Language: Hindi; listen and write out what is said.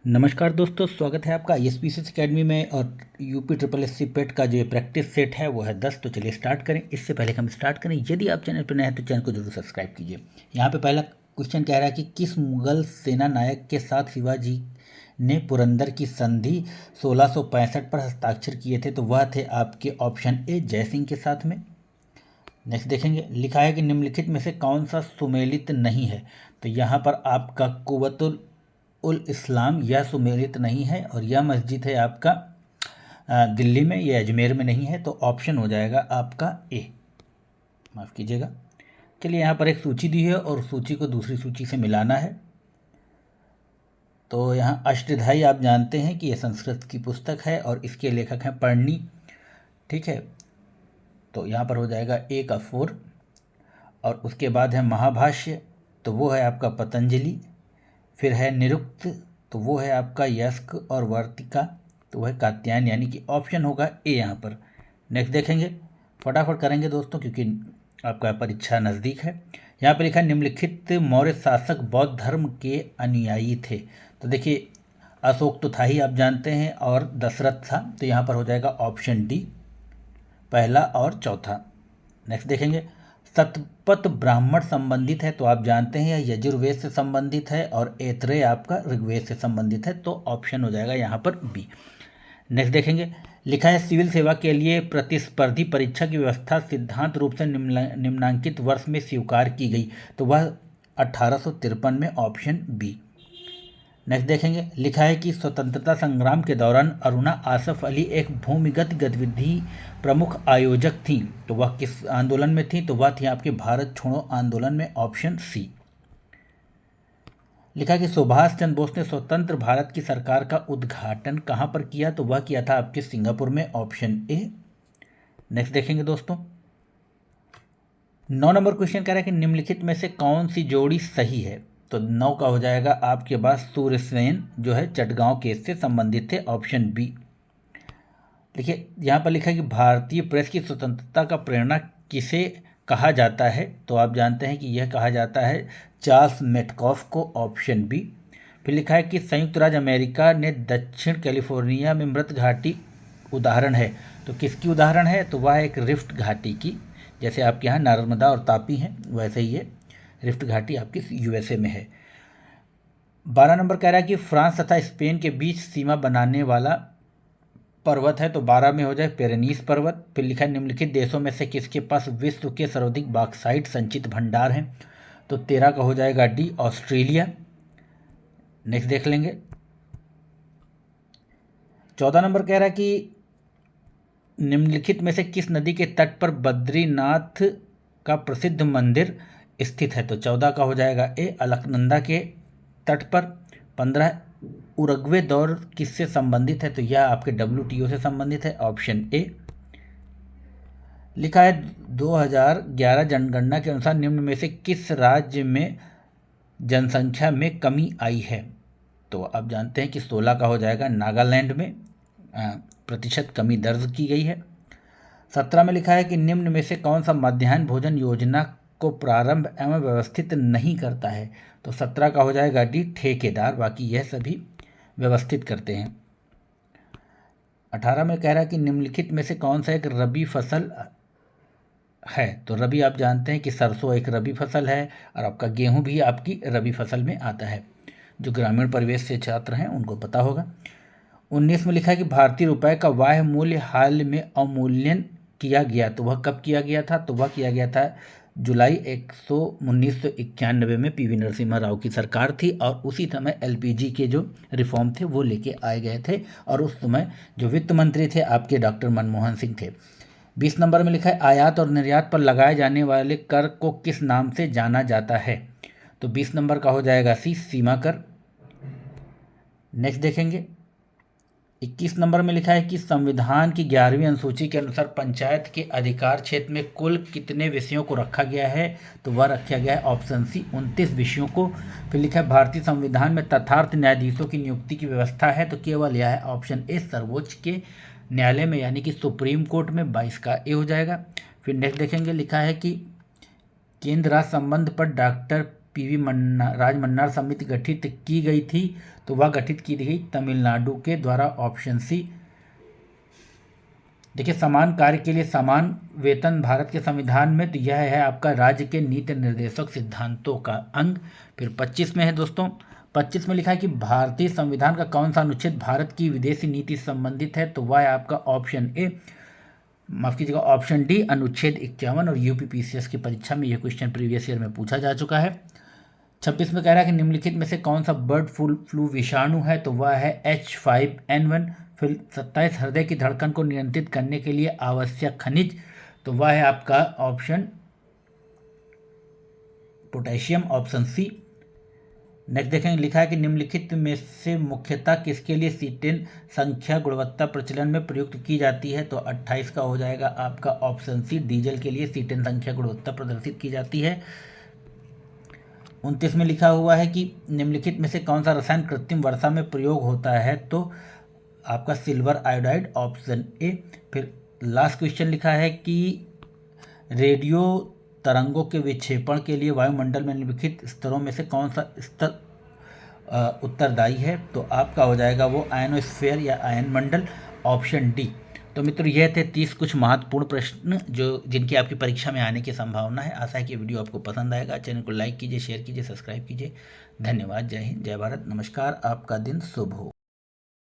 नमस्कार दोस्तों, स्वागत है आपका एसपीसीएस एकेडमी में। और यूपी ट्रिपल एससी पेट का जो ये प्रैक्टिस सेट है वो है 10। तो चलिए स्टार्ट करें। इससे पहले हम स्टार्ट करें, यदि आप चैनल पर नए हैं तो चैनल को जरूर सब्सक्राइब कीजिए। यहाँ पे पहला क्वेश्चन कह रहा है कि किस मुगल सेना नायक के साथ शिवाजी ने पुरंदर की संधि 1665 पर हस्ताक्षर किए थे? तो वह थे आपके ऑप्शन ए जयसिंह के साथ में। नेक्स्ट देखेंगे, लिखा है कि निम्नलिखित में से कौन सा सुमेलित नहीं है? तो यहाँ पर आपका कुव्वतुल उल इस्लाम यह सुमेलित नहीं है, और यह मस्जिद है आपका दिल्ली में, यह अजमेर में नहीं है। तो ऑप्शन हो जाएगा आपका ए, माफ़ कीजिएगा। चलिए, यहाँ पर एक सूची दी है और सूची को दूसरी सूची से मिलाना है। तो यहाँ अष्टधाई आप जानते हैं कि यह संस्कृत की पुस्तक है और इसके लेखक हैं पढ़नी, ठीक है। तो यहाँ पर हो जाएगा ए का 4। और उसके बाद है महाभाष्य, तो वो है आपका पतंजलि। फिर है निरुक्त, तो वो है आपका यस्क। और वर्तिका, तो वह है कात्यायन, यानी कि ऑप्शन होगा ए यहाँ पर। नेक्स्ट देखेंगे, फटाफट करेंगे दोस्तों क्योंकि आपका परीक्षा नज़दीक है। यहाँ पर लिखा है निम्नलिखित मौर्य शासक बौद्ध धर्म के अनुयायी थे। तो देखिए, अशोक तो था ही, आप जानते हैं, और दशरथ था। तो यहाँ पर हो जाएगा ऑप्शन डी, पहला और चौथा। नेक्स्ट देखेंगे, शतपथ ब्राह्मण संबंधित है, तो आप जानते हैं यह यजुर्वेद से संबंधित है, और ऐतरेय आपका ऋग्वेद से संबंधित है। तो ऑप्शन हो जाएगा यहाँ पर बी। नेक्स्ट देखेंगे, लिखा है सिविल सेवा के लिए प्रतिस्पर्धी परीक्षा की व्यवस्था सिद्धांत रूप से निम्नांकित वर्ष में स्वीकार की गई। तो वह 1853 में, ऑप्शन बी। नेक्स्ट देखेंगे, लिखा है कि स्वतंत्रता संग्राम के दौरान अरुणा आसफ अली एक भूमिगत गतिविधि प्रमुख आयोजक थी। तो वह किस आंदोलन में थी? तो वह थी आपके भारत छोड़ो आंदोलन में, ऑप्शन सी। लिखा कि सुभाष चंद्र बोस ने स्वतंत्र भारत की सरकार का उद्घाटन कहाँ पर किया? तो वह किया था आपके सिंगापुर में, ऑप्शन ए। नेक्स्ट देखेंगे दोस्तों, 9 नंबर क्वेश्चन कह रहा है कि निम्नलिखित में से कौन सी जोड़ी सही है? तो 9 का हो जाएगा आपके पास सूर्यसेन, जो है चटगांव केस से संबंधित थे, ऑप्शन बी। देखिए, यहाँ पर लिखा है कि भारतीय प्रेस की स्वतंत्रता का प्रेरणा किसे कहा जाता है? तो आप जानते हैं कि यह कहा जाता है चार्ल्स मेटकॉफ को, ऑप्शन बी। फिर लिखा है कि संयुक्त राज्य अमेरिका ने दक्षिण कैलिफोर्निया में मृत घाटी उदाहरण है। तो किसकी उदाहरण है? तो वह एक रिफ्ट घाटी की, जैसे आपके यहाँ नर्मदा और तापी हैं वैसे ही है, रिफ्ट घाटी आपकी यूएसए में है। 12 नंबर कह रहा है कि फ्रांस तथा स्पेन के बीच सीमा बनाने वाला पर्वत है। तो 12 में हो जाए पेरेनीस पर्वत। फिर लिखा है निम्नलिखित देशों में से किसके पास विश्व के सर्वाधिक बॉक्साइट संचित भंडार हैं? तो 13 का हो जाएगा डी, ऑस्ट्रेलिया। नेक्स्ट देख लेंगे, 14 नंबर कह रहा है कि निम्नलिखित में से किस नदी के तट पर बद्रीनाथ का प्रसिद्ध मंदिर स्थित है? तो 14 का हो जाएगा ए, अलकनंदा के तट पर। 15 उरुग्वे दौर किससे संबंधित है? तो यह आपके WTO से संबंधित है, ऑप्शन ए। लिखा है 2011 जनगणना के अनुसार निम्न में से किस राज्य में जनसंख्या में कमी आई है? तो आप जानते हैं कि 16 का हो जाएगा नागालैंड में प्रतिशत कमी दर्ज की गई है। 17 में लिखा है कि निम्न में से कौन सा मध्याह्न भोजन योजना को प्रारंभ एवं व्यवस्थित नहीं करता है? तो 17 का हो जाएगा डी, ठेकेदार। बाकी यह सभी व्यवस्थित करते हैं। 18 में कह रहा है कि निम्नलिखित में से कौन सा एक रबी फसल है? तो रबी आप जानते हैं कि सरसों एक रबी फसल है, और आपका गेहूं भी आपकी रबी फसल में आता है। जो ग्रामीण परिवेश से छात्र हैं उनको पता होगा। 19 में लिखा है कि भारतीय रुपए का वाह्य मूल्य हाल में अवमूल्यन किया गया। तो वह कब किया गया था? तो वह किया गया था जुलाई 1991 में। PV नरसिम्हा राव की सरकार थी, और उसी समय LPG के जो रिफॉर्म थे वो लेके आए गए थे, और उस समय जो वित्त मंत्री थे आपके डॉक्टर मनमोहन सिंह थे। 20 नंबर में लिखा है आयात और निर्यात पर लगाए जाने वाले कर को किस नाम से जाना जाता है? तो 20 नंबर का हो जाएगा सी, सीमा कर। नेक्स्ट देखेंगे, 21 नंबर में लिखा है कि संविधान की 11वीं अनुसूची के अनुसार पंचायत के अधिकार क्षेत्र में कुल कितने विषयों को रखा गया है? तो वह रखा गया है ऑप्शन सी, 29 विषयों को। फिर लिखा है भारतीय संविधान में तथार्थ न्यायाधीशों की नियुक्ति की व्यवस्था है। तो केवल यह है ऑप्शन ए, सर्वोच्च के न्यायालय में, यानी कि सुप्रीम कोर्ट में। 22 का ए हो जाएगा। फिर नेक्स्ट देखेंगे, लिखा है कि केंद्र राज्य संबंध पर डॉक्टर पीवी राज मन्नार समिति गठित की गई थी, तो वह गठित की गई तमिलनाडु के द्वारा, ऑप्शन सी। देखिए, समान कार्य के लिए समान वेतन भारत के संविधान में, तो यह है आपका राज्य के नीति निर्देशक सिद्धांतों का अंग। फिर 25 में है दोस्तों, 25 में लिखा है कि भारतीय संविधान का कौन सा अनुच्छेद भारत की विदेशी नीति से संबंधित है, तो वह है आपका ऑप्शन ए, माफ कीजिएगा ऑप्शन डी, अनुच्छेद 51। और यूपीपीसीएस की परीक्षा में यह क्वेश्चन प्रीवियस ईयर में पूछा जा चुका है। 26 में कह रहा है कि निम्नलिखित में से कौन सा बर्ड फ्लू विषाणु है, तो वह है H5N1। फिर 27 हृदय की धड़कन को नियंत्रित करने के लिए आवश्यक खनिज, तो वह है आपका option potassium, option C. Next देखेंगे, लिखा है कि निम्नलिखित में से मुख्यतः किसके लिए सीटेन संख्या गुणवत्ता प्रचलन में प्रयुक्त की जाती है, तो 28 का हो जाएगा आपका ऑप्शन सी, डीजल के लिए सीटेन संख्या गुणवत्ता प्रदर्शित की जाती है। 29 में लिखा हुआ है कि निम्नलिखित में से कौन सा रसायन कृत्रिम वर्षा में प्रयोग होता है, तो आपका सिल्वर आयोडाइड, ऑप्शन ए। फिर लास्ट क्वेश्चन लिखा है कि रेडियो तरंगों के विक्षेपण के लिए वायुमंडल में निम्नलिखित स्तरों में से कौन सा स्तर उत्तरदायी है, तो आपका हो जाएगा वो आयनोस्फीयर या आयन मंडल, ऑप्शन डी। तो मित्रों, यह थे 30 कुछ महत्वपूर्ण प्रश्न जिनकी आपकी परीक्षा में आने की संभावना है। आशा है कि वीडियो आपको पसंद आएगा। चैनल को लाइक कीजिए, शेयर कीजिए, सब्सक्राइब कीजिए। धन्यवाद। जय हिंद, जय भारत, नमस्कार। आपका दिन शुभ हो।